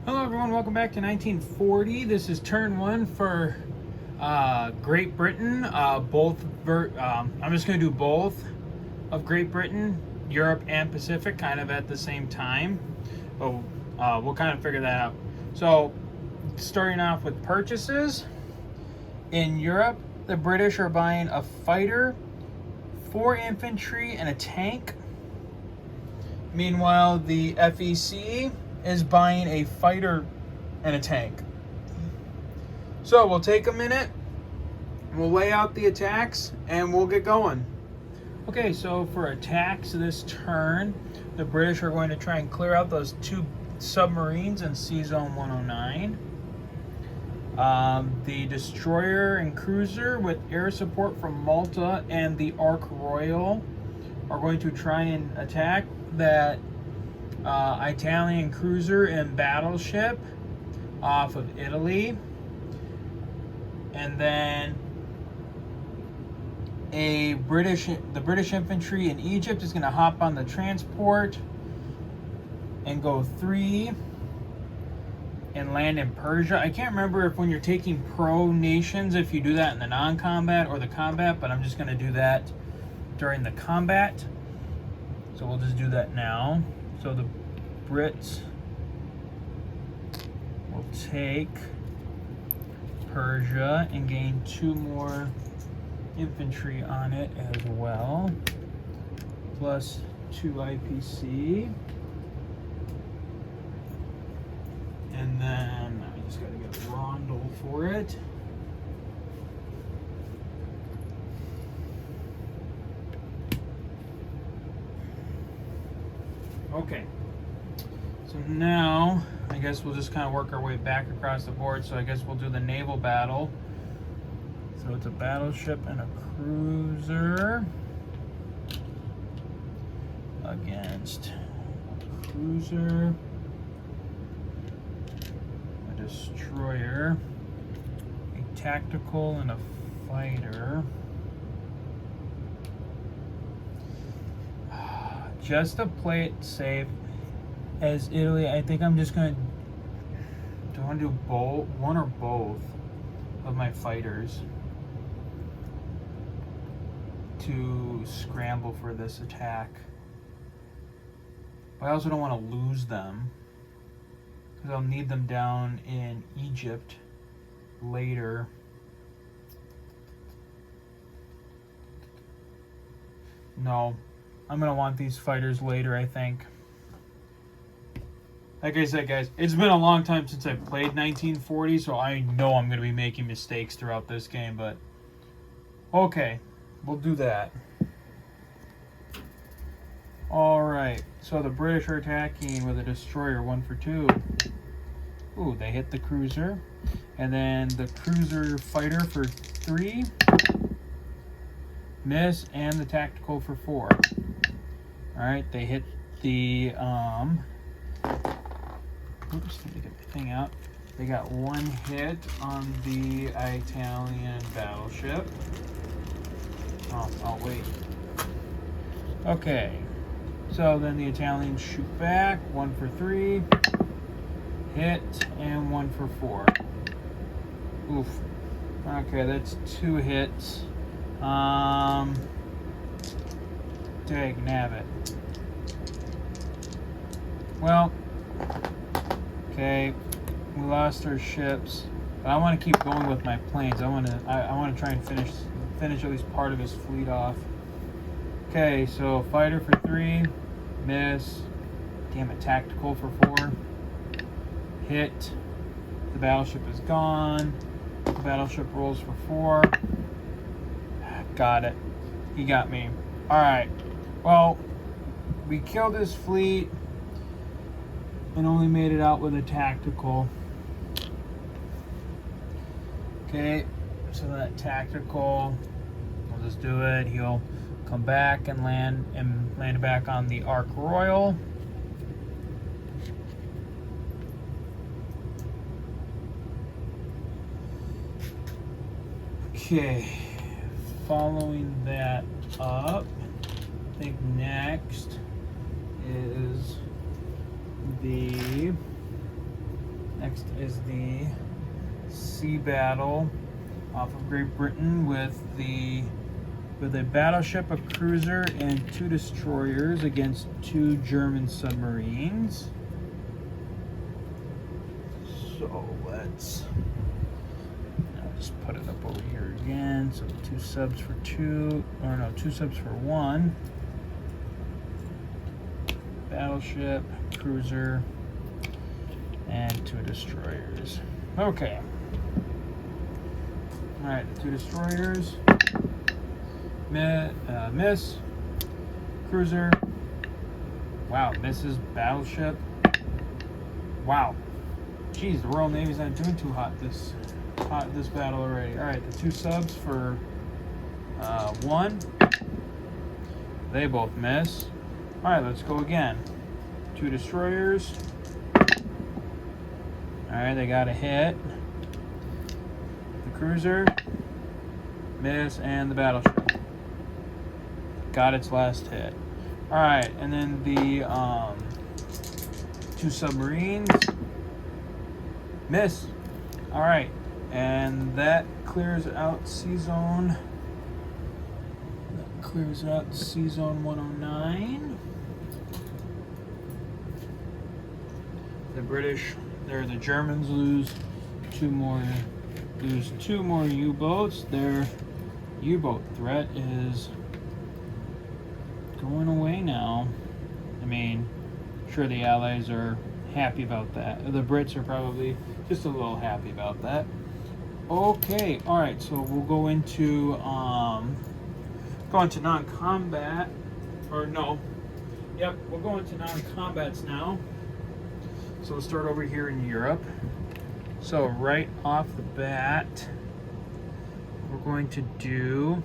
Hello everyone, welcome back to 1940. This is turn one for Great Britain. I'm just going to do both of Great Britain, Europe and Pacific kind of at the same time. But we'll kind of figure that out. So starting off with purchases. In Europe, the British are buying a fighter, 4 infantry, and a tank. Meanwhile, the FEC is buying a fighter and a tank. So we'll take a minute, we'll lay out the attacks, and we'll get going. Okay, so for attacks this turn, the British are going to try and clear out those 2 submarines in Sea Zone 109. The destroyer and cruiser with air support from Malta and the Ark Royal are going to try and attack that Italian cruiser and battleship off of Italy. And then the British infantry in Egypt is going to hop on the transport and go 3 and land in Persia. I can't remember if when you're taking pro nations, if you do that in the non-combat or the combat, but I'm just going to do that during the combat. So we'll just do that now. So the Brits will take Persia and gain 2 more infantry on it as well, plus 2 IPC. And then I just got to get a rondel for it. Okay, so now I guess we'll just kind of work our way back across the board. So I guess we'll do the naval battle. So it's a battleship and a cruiser against a cruiser, a destroyer, a tactical, and a fighter. Just to play it safe, as Italy, I think I'm just gonna. Do I want to do both, one or both of my fighters to scramble for this attack? But I also don't want to lose them because I'll need them down in Egypt later. No. I'm going to want these fighters later, I think. Like I said, guys, it's been a long time since I've played 1940, so I know I'm going to be making mistakes throughout this game, but okay, we'll do that. Alright, so the British are attacking with a destroyer, 1 for 2. Ooh, they hit the cruiser. And then the cruiser fighter for 3. Miss, and the tactical for 4. Alright, they hit the, oops, let me get the thing out. They got 1 hit on the Italian battleship. Oh, wait. Okay, so then the Italians shoot back, 1 for 3. Hit, and 1 for 4. Oof. Okay, that's 2 hits. Dag nabbit. Well, okay, we lost our ships, but I want to keep going with my planes. I want to try and finish at least part of his fleet off. Okay, so fighter for 3, miss. Damn it, tactical for 4. Hit. The battleship is gone. The battleship rolls for 4. Got it. He got me. Alright. Well, we killed his fleet and only made it out with a tactical. Okay, so that tactical, we'll just do it. He'll come back and land back on the Ark Royal. Okay, following that up, I think next is the Next is the sea battle off of Great Britain with a battleship, a cruiser, and 2 destroyers against 2 German submarines. So let's just put it up over here again. So 2 subs for 2, or no, 2 subs for 1. Battleship, cruiser, and 2 destroyers. Okay. Alright, the 2 destroyers. Miss. Cruiser. Wow, misses battleship. Wow. Jeez, the Royal Navy's not doing too hot this battle already. Alright, the 2 subs for 1. They both miss. Alright, let's go again. 2 destroyers. Alright, they got a hit. The cruiser. Miss, and the battleship got its last hit. Alright, and then the 2 submarines. Miss. Alright, and that clears out Sea Zone. That clears out Sea Zone 109. The Germans lose 2 more U-boats. Their U-boat threat is going away now. I mean, sure, the Allies are happy about that. The Brits are probably just a little happy about that. Okay, all right. So we'll go into non-combat, or no? Yep, we'll go into non-combats now. So we'll start over here in Europe. So right off the bat, what we're going to do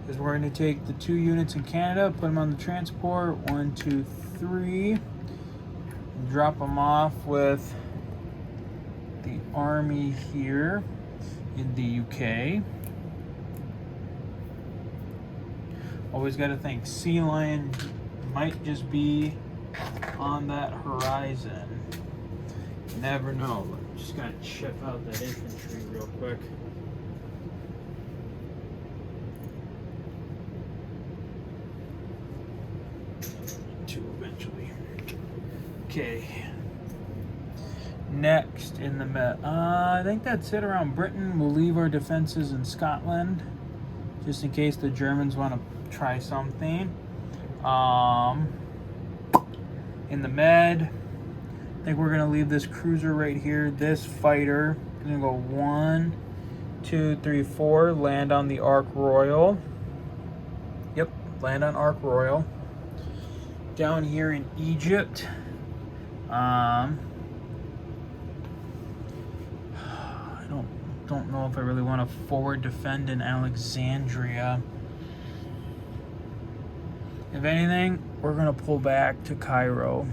is we're going to take the 2 units in Canada, put them on the transport, 1, 2, 3, and drop them off with the army here in the UK. Always got to think Sea Lion might just be on that horizon. You never know. Just gonna chip out that infantry real quick. Eventually. Okay. Next in the I think that's it around Britain. We'll leave our defenses in Scotland, just in case the Germans want to try something. In the Med, I think we're gonna leave this cruiser right here. This fighter, we're gonna go 1, 2, 3, 4. Land on the Ark Royal. Yep, land on Ark Royal. Down here in Egypt, I don't know if I really want to forward defend in Alexandria. If anything, we're gonna pull back to Cairo.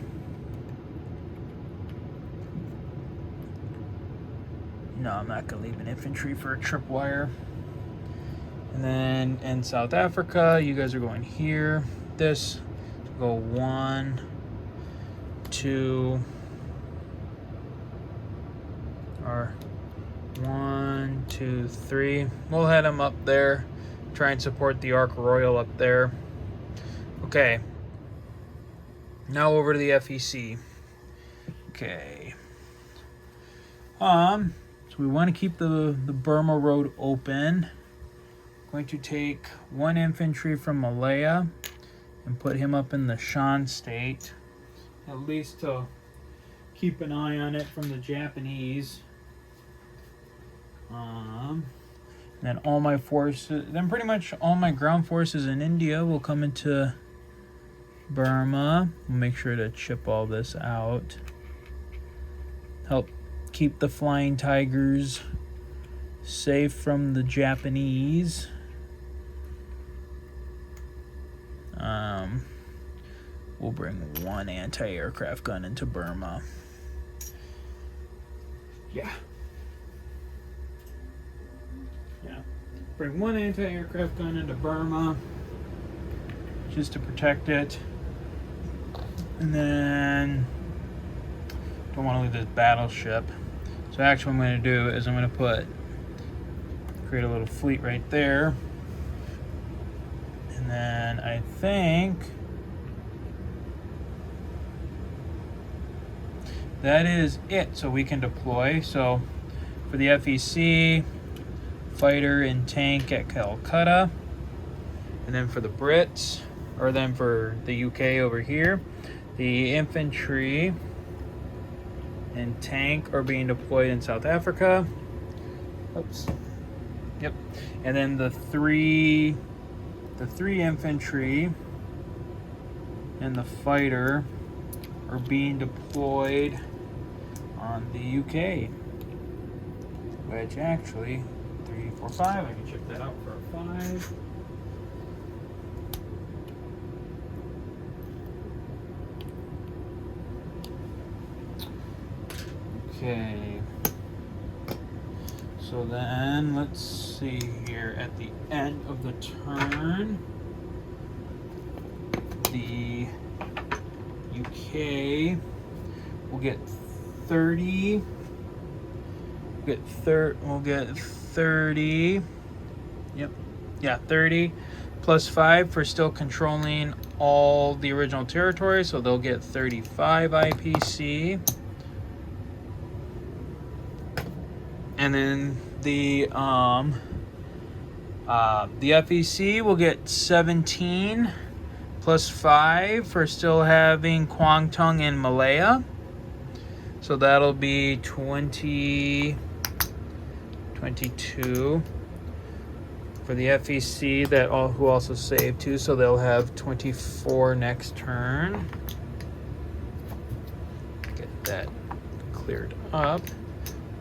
No, I'm not gonna leave an infantry for a tripwire. And then in South Africa, you guys are going here. This go 1, 2, or 1, 2, 3. We'll head them up there. Try and support the Ark Royal up there. Okay. Now over to the FEC. Okay. So we want to keep the Burma Road open. Going to take 1 infantry from Malaya and put him up in the Shan state, at least to keep an eye on it from the Japanese. Then all my forces, then pretty much all my ground forces in India will come into Burma. We'll make sure to chip all this out. Help keep the Flying Tigers safe from the Japanese. We'll bring 1 anti-aircraft gun into Burma. Yeah. Bring 1 anti-aircraft gun into Burma just to protect it. And then don't want to leave this battleship. So actually what I'm going to do is I'm going to create a little fleet right there. And then I think that is it. So we can deploy. So for the FEC, fighter and tank at Calcutta. And then for the Brits, or then for the UK over here, the infantry and tank are being deployed in South Africa. Oops. Yep. And then the three infantry and the fighter are being deployed on the UK. Which actually, 3, 4, 5. I can check that out for a 5. Okay. So then let's see here at the end of the turn, the UK will get 30. We'll get 30. Yep. Yeah, 30 plus 5 for still controlling all the original territory, so they'll get 35 IPC. And then the FEC will get 17 plus 5 for still having Kwangtung and Malaya. So that'll be 22 for the FEC who also saved 2, so they'll have 24 next turn. Get that cleared up.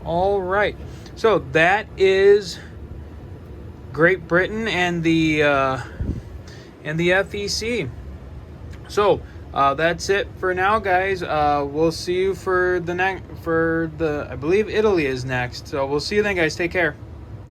All right, so that is Great Britain and the FEC. So that's it for now, guys. We'll see you for the I believe Italy is next. So we'll see you then, guys. Take care.